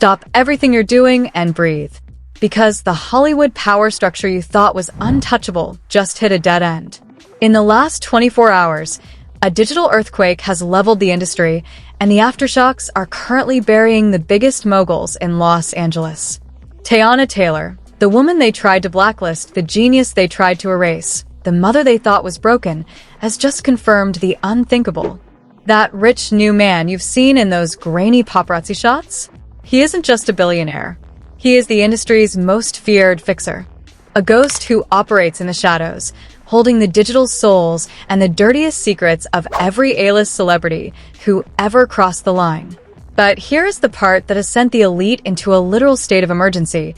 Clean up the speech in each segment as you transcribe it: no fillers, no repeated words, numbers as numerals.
Stop everything you're doing and breathe. Because the Hollywood power structure you thought was untouchable just hit a dead end. In the last 24 hours, a digital earthquake has leveled the industry, and the aftershocks are currently burying the biggest moguls in Los Angeles. Teyana Taylor, the woman they tried to blacklist, the genius they tried to erase, the mother they thought was broken, has just confirmed the unthinkable. That rich new man you've seen in those grainy paparazzi shots? He isn't just a billionaire. He is the industry's most feared fixer. A ghost who operates in the shadows, holding the digital souls and the dirtiest secrets of every A-list celebrity who ever crossed the line. But here is the part that has sent the elite into a literal state of emergency.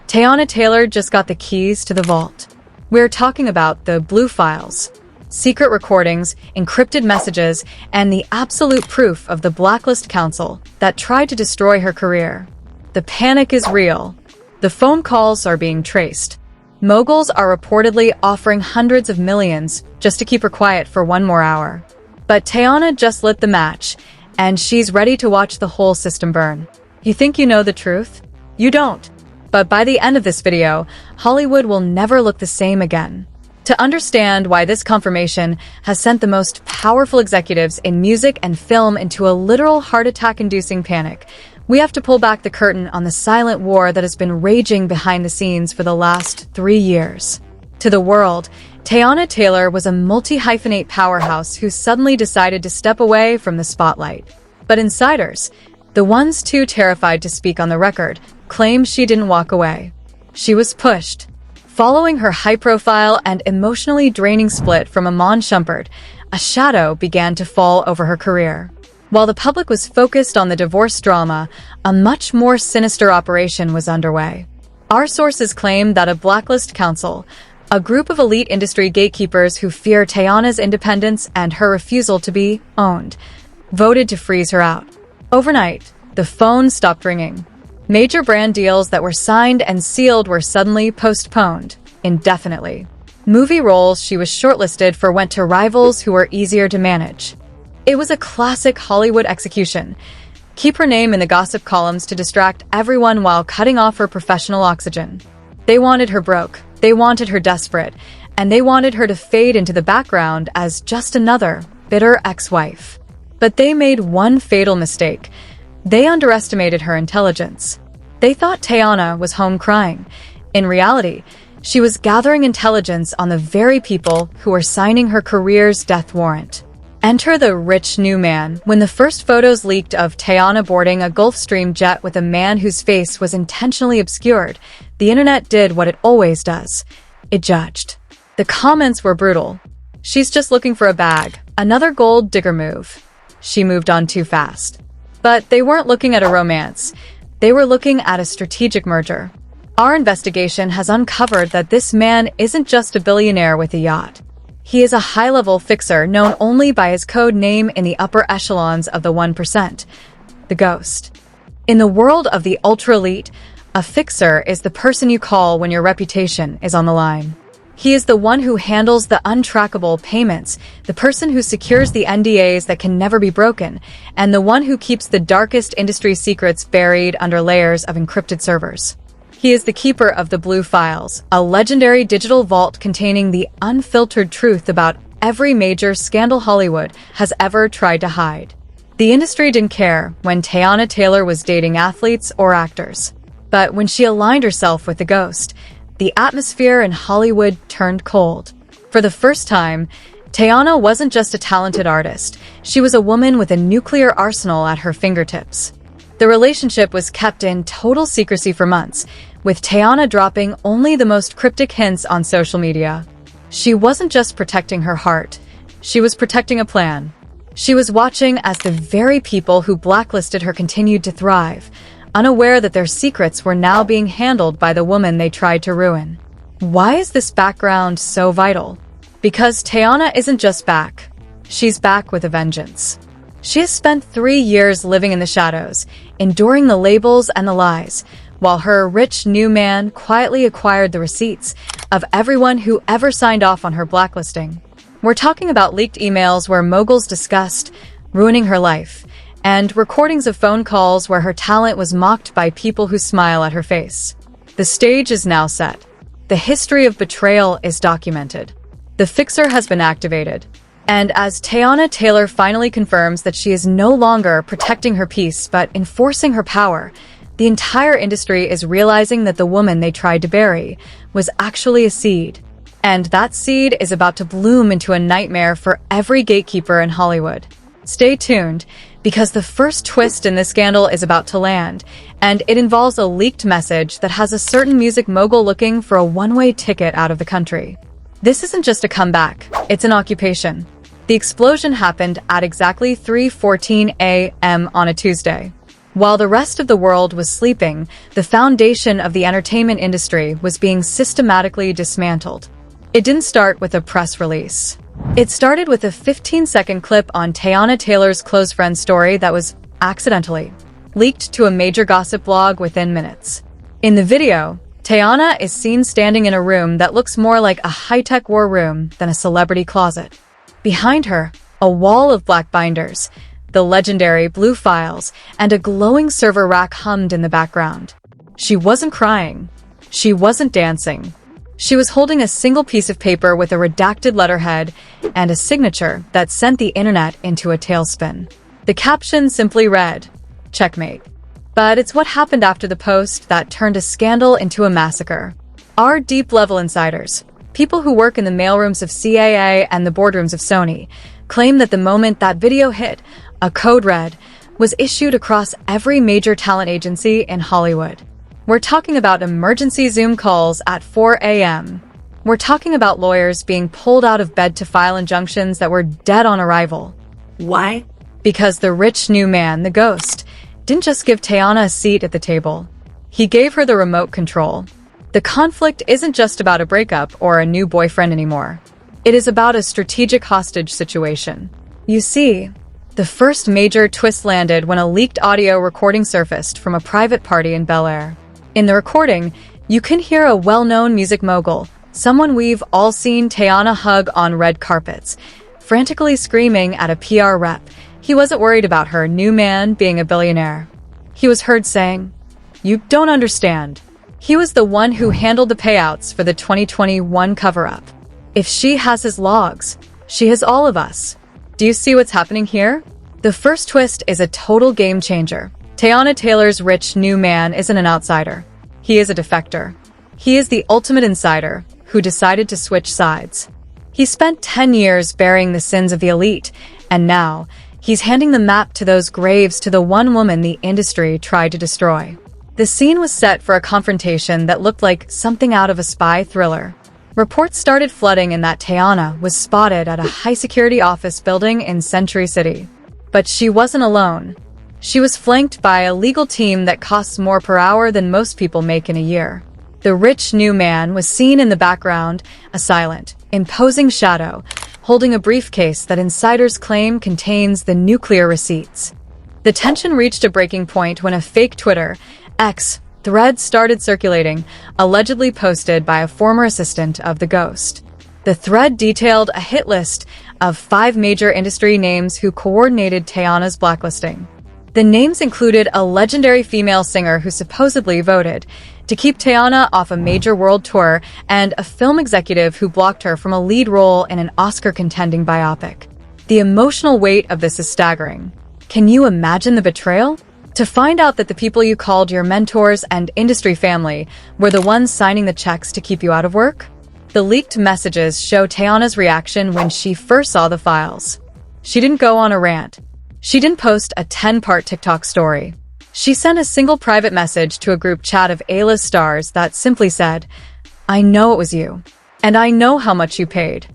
Teyana Taylor just got the keys to the vault. We're talking about the Blue Files. Secret recordings, encrypted messages, and the absolute proof of the Blacklist Council that tried to destroy her career. The panic is real. The phone calls are being traced. Moguls are reportedly offering hundreds of millions just to keep her quiet for one more hour. But Teyana just lit the match, and she's ready to watch the whole system burn. You think you know the truth? You don't. But by the end of this video, Hollywood will never look the same again. To understand why this confirmation has sent the most powerful executives in music and film into a literal heart attack-inducing panic, we have to pull back the curtain on the silent war that has been raging behind the scenes for the last 3 years. To the world, Teyana Taylor was a multi-hyphenate powerhouse who suddenly decided to step away from the spotlight. But insiders, the ones too terrified to speak on the record, claim she didn't walk away. She was pushed. Following her high-profile and emotionally draining split from Iman Shumpert, a shadow began to fall over her career. While the public was focused on the divorce drama, a much more sinister operation was underway. Our sources claim that a Blacklist Council, a group of elite industry gatekeepers who fear Teyana's independence and her refusal to be owned, voted to freeze her out. Overnight, the phone stopped ringing. Major brand deals that were signed and sealed were suddenly postponed, indefinitely. Movie roles she was shortlisted for went to rivals who were easier to manage. It was a classic Hollywood execution. Keep her name in the gossip columns to distract everyone while cutting off her professional oxygen. They wanted her broke, they wanted her desperate, and they wanted her to fade into the background as just another bitter ex-wife. But they made one fatal mistake. They underestimated her intelligence. They thought Teyana was home crying. In reality, she was gathering intelligence on the very people who were signing her career's death warrant. Enter the rich new man. When the first photos leaked of Teyana boarding a Gulfstream jet with a man whose face was intentionally obscured, the internet did what it always does. It judged. The comments were brutal. She's just looking for a bag. Another gold digger move. She moved on too fast. But they weren't looking at a romance. They were looking at a strategic merger. Our investigation has uncovered that this man isn't just a billionaire with a yacht. He is a high-level fixer known only by his code name in the upper echelons of the 1%, the Ghost. In the world of the ultra-elite, a fixer is the person you call when your reputation is on the line. He is the one who handles the untrackable payments, the person who secures the NDAs that can never be broken, and the one who keeps the darkest industry secrets buried under layers of encrypted servers. He is the keeper of the Blue Files, a legendary digital vault containing the unfiltered truth about every major scandal Hollywood has ever tried to hide. The industry didn't care when Teyana Taylor was dating athletes or actors. But when she aligned herself with the Ghost, the atmosphere in Hollywood turned cold. For the first time, Teyana wasn't just a talented artist. She was a woman with a nuclear arsenal at her fingertips. The relationship was kept in total secrecy for months, with Teyana dropping only the most cryptic hints on social media. She wasn't just protecting her heart. She was protecting a plan. She was watching as the very people who blacklisted her continued to thrive, unaware that their secrets were now being handled by the woman they tried to ruin. Why is this background so vital? Because Teyana isn't just back. She's back with a vengeance. She has spent 3 years living in the shadows, enduring the labels and the lies, while her rich new man quietly acquired the receipts of everyone who ever signed off on her blacklisting. We're talking about leaked emails where moguls discussed ruining her life, and recordings of phone calls where her talent was mocked by people who smile at her face. The stage is now set. The history of betrayal is documented. The fixer has been activated. And as Teyana Taylor finally confirms that she is no longer protecting her peace but enforcing her power, the entire industry is realizing that the woman they tried to bury was actually a seed. And that seed is about to bloom into a nightmare for every gatekeeper in Hollywood. Stay tuned, because the first twist in this scandal is about to land, and it involves a leaked message that has a certain music mogul looking for a one-way ticket out of the country. This isn't just a comeback, it's an occupation. The explosion happened at exactly 3:14 a.m. on a Tuesday. While the rest of the world was sleeping, the foundation of the entertainment industry was being systematically dismantled. It didn't start with a press release. It started with a 15-second clip on Teyana Taylor's close friend story that was accidentally leaked to a major gossip blog within minutes. In the video, Teyana is seen standing in a room that looks more like a high-tech war room than a celebrity closet. Behind her, a wall of black binders, the legendary blue files, and a glowing server rack hummed in the background. She wasn't crying. She wasn't dancing. She was holding a single piece of paper with a redacted letterhead and a signature that sent the internet into a tailspin. The caption simply read, "Checkmate." But it's what happened after the post that turned a scandal into a massacre. Our deep-level insiders, people who work in the mailrooms of CAA and the boardrooms of Sony, claim that the moment that video hit, a code red was issued across every major talent agency in Hollywood. We're talking about emergency Zoom calls at 4 a.m. We're talking about lawyers being pulled out of bed to file injunctions that were dead on arrival. Why? Because the rich new man, the ghost, didn't just give Teyana a seat at the table. He gave her the remote control. The conflict isn't just about a breakup or a new boyfriend anymore. It is about a strategic hostage situation. You see, the first major twist landed when a leaked audio recording surfaced from a private party in Bel Air. In the recording, you can hear a well-known music mogul, someone we've all seen Teyana hug on red carpets, frantically screaming at a PR rep. He wasn't worried about her new man being a billionaire. He was heard saying, "You don't understand." He was the one who handled the payouts for the 2021 cover-up. If she has his logs, she has all of us. Do you see what's happening here? The first twist is a total game changer. Teyana Taylor's rich new man isn't an outsider. He is a defector. He is the ultimate insider who decided to switch sides. He spent 10 years burying the sins of the elite, and now he's handing the map to those graves to the one woman the industry tried to destroy. The scene was set for a confrontation that looked like something out of a spy thriller. Reports started flooding in that Teyana was spotted at a high-security office building in Century City. But she wasn't alone. She was flanked by a legal team that costs more per hour than most people make in a year. The rich new man was seen in the background, a silent, imposing shadow, holding a briefcase that insiders claim contains the nuclear receipts. The tension reached a breaking point when a fake Twitter X thread started circulating, allegedly posted by a former assistant of the ghost. The thread detailed a hit list of 5 major industry names who coordinated Teyana's blacklisting. The names included a legendary female singer who supposedly voted to keep Teyana off a major world tour and a film executive who blocked her from a lead role in an Oscar-contending biopic. The emotional weight of this is staggering. Can you imagine the betrayal? To find out that the people you called your mentors and industry family were the ones signing the checks to keep you out of work? The leaked messages show Teyana's reaction when she first saw the files. She didn't go on a rant. She didn't post a 10-part TikTok story. She sent a single private message to a group chat of A-list stars that simply said, "I know it was you, and I know how much you paid."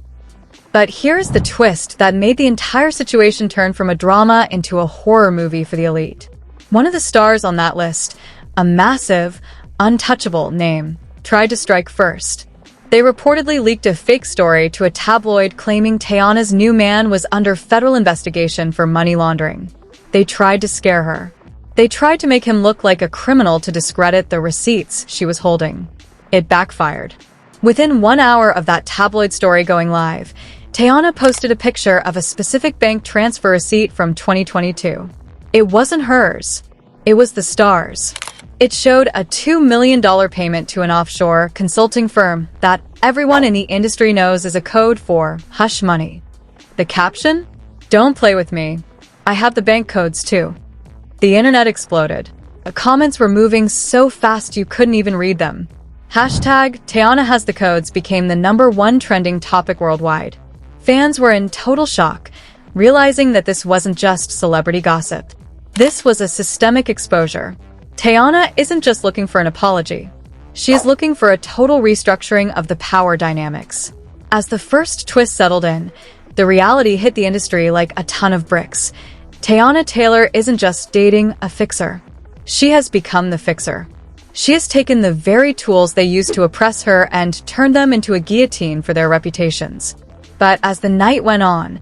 But here's the twist that made the entire situation turn from a drama into a horror movie for the elite. One of the stars on that list, a massive, untouchable name, tried to strike first. They reportedly leaked a fake story to a tabloid claiming Teyana's new man was under federal investigation for money laundering. They tried to scare her. They tried to make him look like a criminal to discredit the receipts she was holding. It backfired. Within 1 hour of that tabloid story going live, Teyana posted a picture of a specific bank transfer receipt from 2022. It wasn't hers. It was the star's. It showed a $2 million payment to an offshore consulting firm that everyone in the industry knows is a code for hush money. The caption? "Don't play with me. I have the bank codes too." The internet exploded. The comments were moving so fast you couldn't even read them. Hashtag Teyana has the codes became the #1 trending topic worldwide. Fans were in total shock, realizing that this wasn't just celebrity gossip. This was a systemic exposure. Teyana isn't just looking for an apology. She is looking for a total restructuring of the power dynamics. As the first twist settled in, the reality hit the industry like a ton of bricks. Teyana Taylor isn't just dating a fixer. She has become the fixer. She has taken the very tools they used to oppress her and turned them into a guillotine for their reputations. But as the night went on,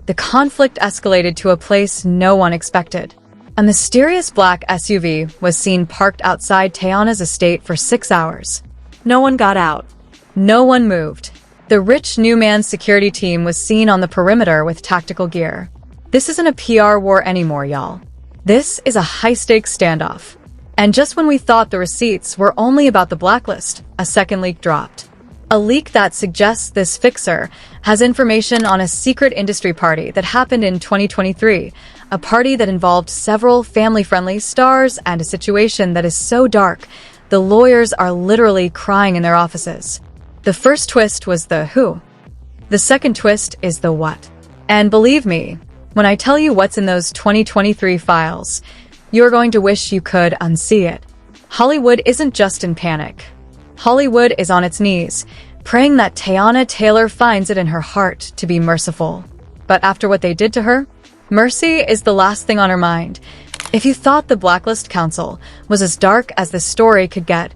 the conflict escalated to a place no one expected. A mysterious black SUV was seen parked outside Teyana's estate for 6 hours. No one got out. No one moved. The rich new man's security team was seen on the perimeter with tactical gear. This isn't a PR war anymore, y'all. This is a high-stakes standoff. And just when we thought the receipts were only about the blacklist, a second leak dropped. A leak that suggests this fixer has information on a secret industry party that happened in 2023, a party that involved several family-friendly stars and a situation that is so dark, the lawyers are literally crying in their offices. The first twist was the who. The second twist is the what. And believe me, when I tell you what's in those 2023 files, you're going to wish you could unsee it. Hollywood isn't just in panic. Hollywood is on its knees, praying that Teyana Taylor finds it in her heart to be merciful. But after what they did to her, mercy is the last thing on her mind. If you thought the Blacklist Council was as dark as this story could get,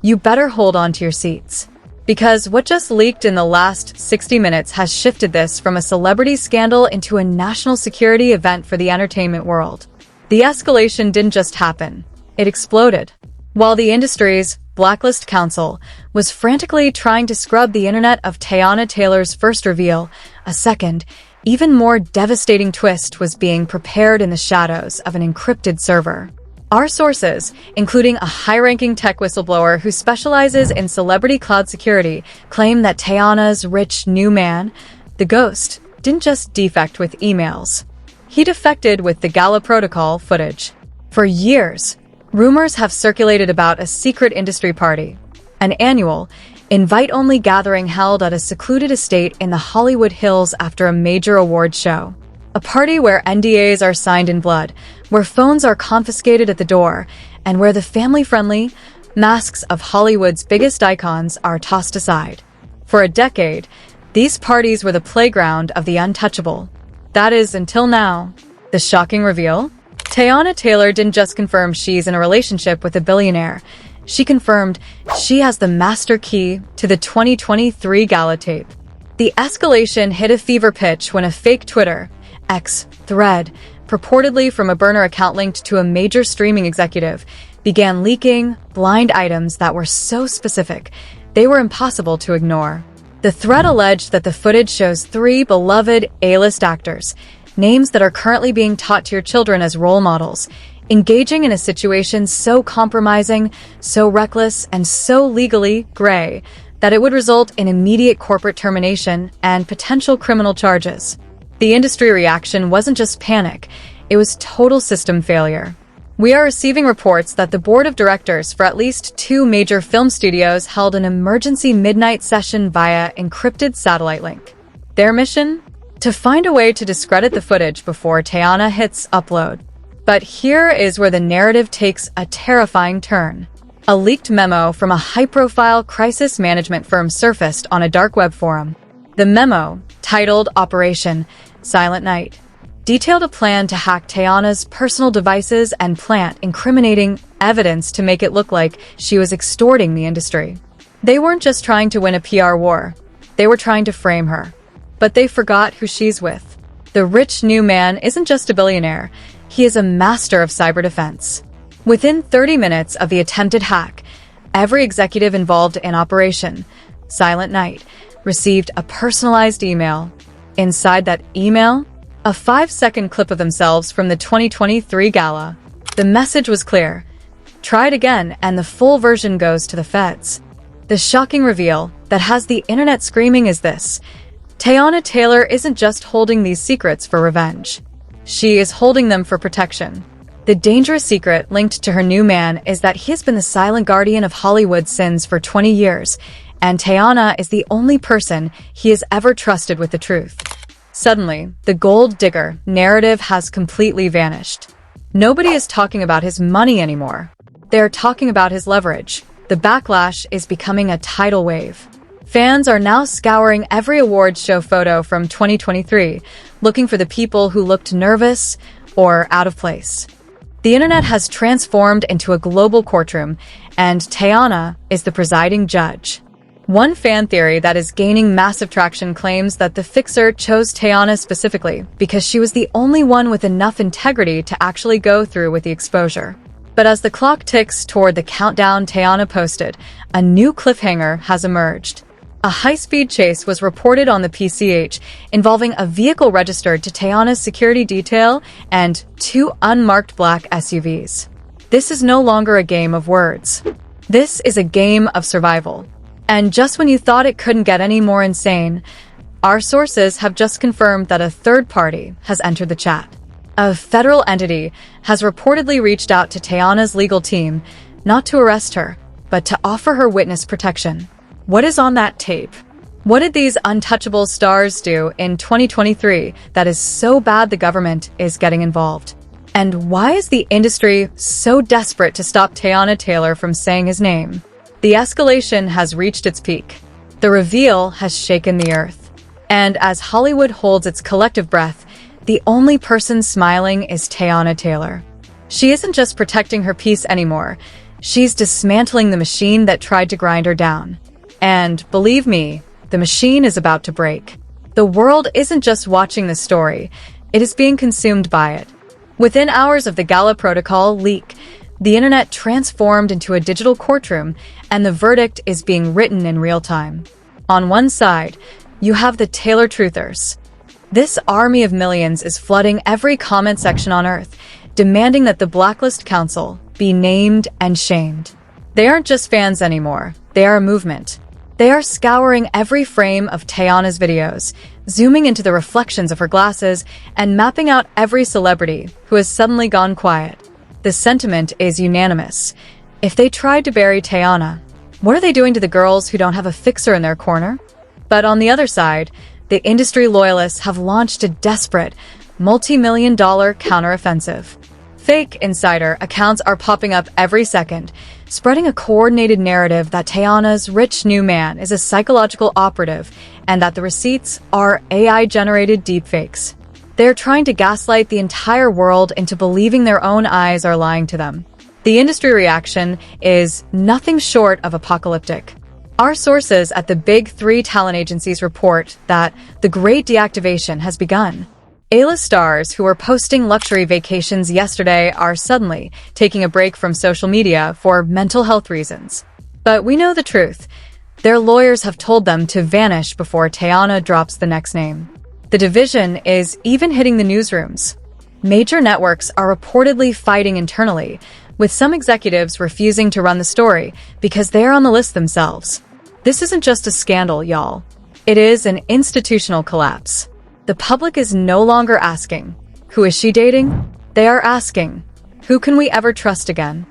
you better hold on to your seats. Because what just leaked in the last 60 minutes has shifted this from a celebrity scandal into a national security event for the entertainment world. The escalation didn't just happen. It exploded. While the industry's Blacklist Council was frantically trying to scrub the internet of Teyana Taylor's first reveal, a second, even more devastating twist was being prepared in the shadows of an encrypted server. Our sources, including a high-ranking tech whistleblower who specializes in celebrity cloud security, claim that Teyana's rich new man, the Ghost, didn't just defect with emails. He defected with the Gala Protocol footage. For years, rumors have circulated about a secret industry party, an annual, invite-only gathering held at a secluded estate in the Hollywood Hills after a major awards show. A party where NDAs are signed in blood, where phones are confiscated at the door, and where the family-friendly masks of Hollywood's biggest icons are tossed aside. For a decade, these parties were the playground of the untouchable. That is, until now. The shocking reveal? Teyana Taylor didn't just confirm she's in a relationship with a billionaire. She confirmed she has the master key to the 2023 Gala tape. The escalation hit a fever pitch when a fake Twitter X thread, purportedly from a burner account linked to a major streaming executive, began leaking blind items that were so specific they were impossible to ignore. The thread alleged that the footage shows 3 beloved A-list actors, names that are currently being taught to your children as role models, engaging in a situation so compromising, so reckless, and so legally gray that it would result in immediate corporate termination and potential criminal charges. The industry reaction wasn't just panic, it was total system failure. We are receiving reports that the board of directors for at least 2 major film studios held an emergency midnight session via encrypted satellite link. Their mission? To find a way to discredit the footage before Teyana hits upload. But here is where the narrative takes a terrifying turn. A leaked memo from a high-profile crisis management firm surfaced on a dark web forum. The memo, titled Operation Silent Night, detailed a plan to hack Teyana's personal devices and plant incriminating evidence to make it look like she was extorting the industry. They weren't just trying to win a PR war, they were trying to frame her. But they forgot who she's with. The rich new man isn't just a billionaire, he is a master of cyber defense. Within 30 minutes of the attempted hack, every executive involved in Operation Silent Night received a personalized email. Inside that email, A 5-second clip of themselves from the 2023 gala. The message was clear. Try it again, and the full version goes to the feds. The shocking reveal that has the internet screaming is this. Teyana Taylor isn't just holding these secrets for revenge. She is holding them for protection. The dangerous secret linked to her new man is that he has been the silent guardian of Hollywood's sins for 20 years, and Teyana is the only person he has ever trusted with the truth. Suddenly, the gold digger narrative has completely vanished. Nobody is talking about his money anymore. They are talking about his leverage. The backlash is becoming a tidal wave. Fans are now scouring every awards show photo from 2023, looking for the people who looked nervous or out of place. The internet has transformed into a global courtroom, and Teyana is the presiding judge. One fan theory that is gaining massive traction claims that the fixer chose Teyana specifically because she was the only one with enough integrity to actually go through with the exposure. But as the clock ticks toward the countdown Teyana posted, a new cliffhanger has emerged. A high-speed chase was reported on the PCH involving a vehicle registered to Teyana's security detail and 2 unmarked black SUVs. This is no longer a game of words. This is a game of survival. And just when you thought it couldn't get any more insane, our sources have just confirmed that a third party has entered the chat. A federal entity has reportedly reached out to Teyana's legal team, not to arrest her, but to offer her witness protection. What is on that tape? What did these untouchable stars do in 2023 that is so bad the government is getting involved? And why is the industry so desperate to stop Teyana Taylor from saying his name? The escalation has reached its peak. The reveal has shaken the earth. And as Hollywood holds its collective breath, the only person smiling is Teyana Taylor. She isn't just protecting her peace anymore. She's dismantling the machine that tried to grind her down. And believe me, the machine is about to break. The world isn't just watching this story, it is being consumed by it. Within hours of the Gala Protocol leak, the internet transformed into a digital courtroom, and the verdict is being written in real time. On one side, you have the Taylor truthers. This army of millions is flooding every comment section on Earth, demanding that the Blacklist Council be named and shamed. They aren't just fans anymore, they are a movement. They are scouring every frame of Teyana's videos, zooming into the reflections of her glasses, and mapping out every celebrity who has suddenly gone quiet. The sentiment is unanimous. If they tried to bury Teyana, what are they doing to the girls who don't have a fixer in their corner? But on the other side, the industry loyalists have launched a desperate, multi-million-dollar counteroffensive. Fake insider accounts are popping up every second, spreading a coordinated narrative that Teyana's rich new man is a psychological operative and that the receipts are AI-generated deepfakes. They're trying to gaslight the entire world into believing their own eyes are lying to them. The industry reaction is nothing short of apocalyptic. Our sources at the big 3 talent agencies report that the great deactivation has begun. A-list stars who were posting luxury vacations yesterday are suddenly taking a break from social media for mental health reasons. But we know the truth. Their lawyers have told them to vanish before Teyana drops the next name. The division is even hitting the newsrooms. Major networks are reportedly fighting internally, with some executives refusing to run the story because they're on the list themselves. This isn't just a scandal, y'all. It is an institutional collapse. The public is no longer asking, who is she dating? They are asking, who can we ever trust again?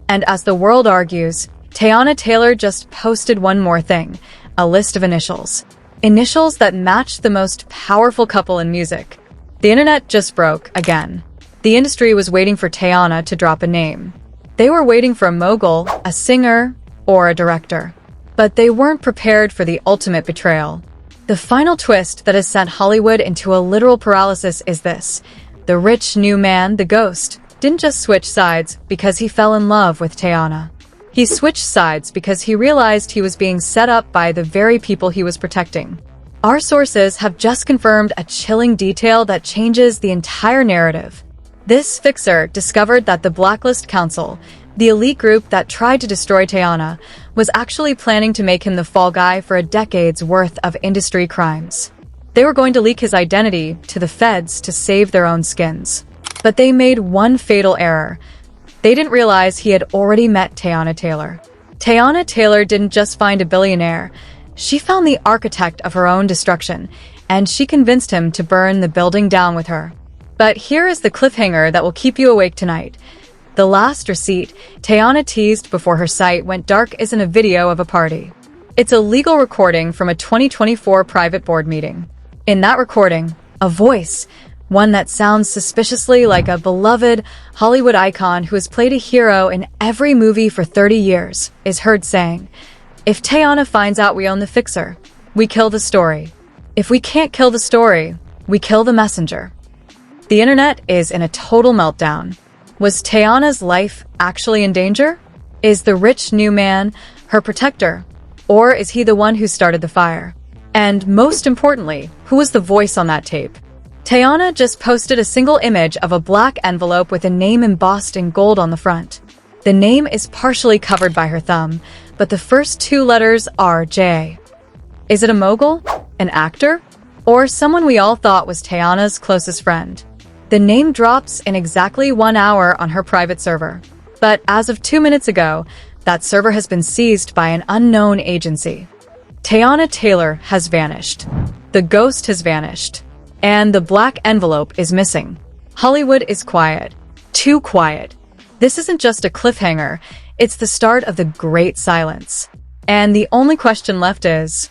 And as the world argues, Teyana Taylor just posted one more thing, a list of initials. Initials that match the most powerful couple in music. The internet just broke again. The industry was waiting for Teyana to drop a name. They were waiting for a mogul, a singer, or a director. But they weren't prepared for the ultimate betrayal. The final twist that has sent Hollywood into a literal paralysis is this. The rich new man, the ghost, didn't just switch sides because he fell in love with Teyana. He switched sides because he realized he was being set up by the very people he was protecting. Our sources have just confirmed a chilling detail that changes the entire narrative. This fixer discovered that the Blacklist Council, the elite group that tried to destroy Teyana, was actually planning to make him the fall guy for a decade's worth of industry crimes. They were going to leak his identity to the feds to save their own skins. But they made one fatal error. They didn't realize he had already met Teyana Taylor. Teyana Taylor didn't just find a billionaire. She found the architect of her own destruction, and she convinced him to burn the building down with her. But here is the cliffhanger that will keep you awake tonight. The last receipt Teyana teased before her site went dark isn't a video of a party. It's a legal recording from a 2024 private board meeting. In that recording, a voice, one that sounds suspiciously like a beloved Hollywood icon who has played a hero in every movie for 30 years, is heard saying, "If Teyana finds out we own the fixer, we kill the story. If we can't kill the story, we kill the messenger." The internet is in a total meltdown. Was Teyana's life actually in danger? Is the rich new man her protector? Or is he the one who started the fire? And most importantly, who was the voice on that tape? Teyana just posted a single image of a black envelope with a name embossed in gold on the front. The name is partially covered by her thumb, but the first two letters are J. Is it a mogul? An actor? Or someone we all thought was Teyana's closest friend? The name drops in exactly 1 hour on her private server. But as of 2 minutes ago, that server has been seized by an unknown agency. Teyana Taylor has vanished. The ghost has vanished. And the black envelope is missing. Hollywood is quiet. Too quiet. This isn't just a cliffhanger, it's the start of the great silence. And the only question left is,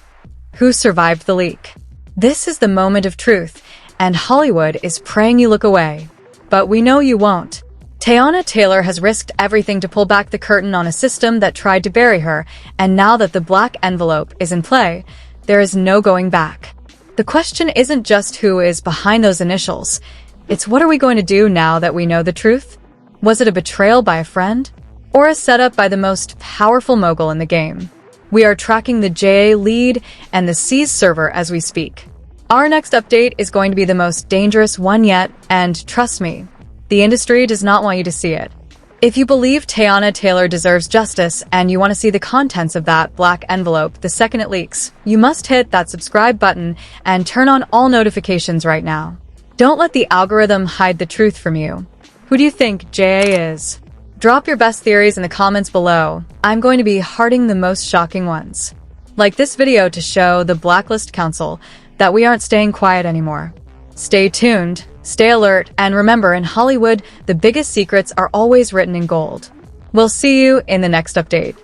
who survived the leak? This is the moment of truth, and Hollywood is praying you look away. But we know you won't. Teyana Taylor has risked everything to pull back the curtain on a system that tried to bury her, and now that the black envelope is in play, there is no going back. The question isn't just who is behind those initials, it's what are we going to do now that we know the truth? Was it a betrayal by a friend? Or a setup by the most powerful mogul in the game? We are tracking the JA lead and the C's server as we speak. Our next update is going to be the most dangerous one yet, and trust me, the industry does not want you to see it. If you believe Teyana Taylor deserves justice and you want to see the contents of that black envelope the second it leaks, you must hit that subscribe button and turn on all notifications right now. Don't let the algorithm hide the truth from you. Who do you think JA is? Drop your best theories in the comments below. I'm going to be hearting the most shocking ones. Like this video to show the Blacklist Council that we aren't staying quiet anymore. Stay tuned, stay alert, and remember, in Hollywood, the biggest secrets are always written in gold. We'll see you in the next update.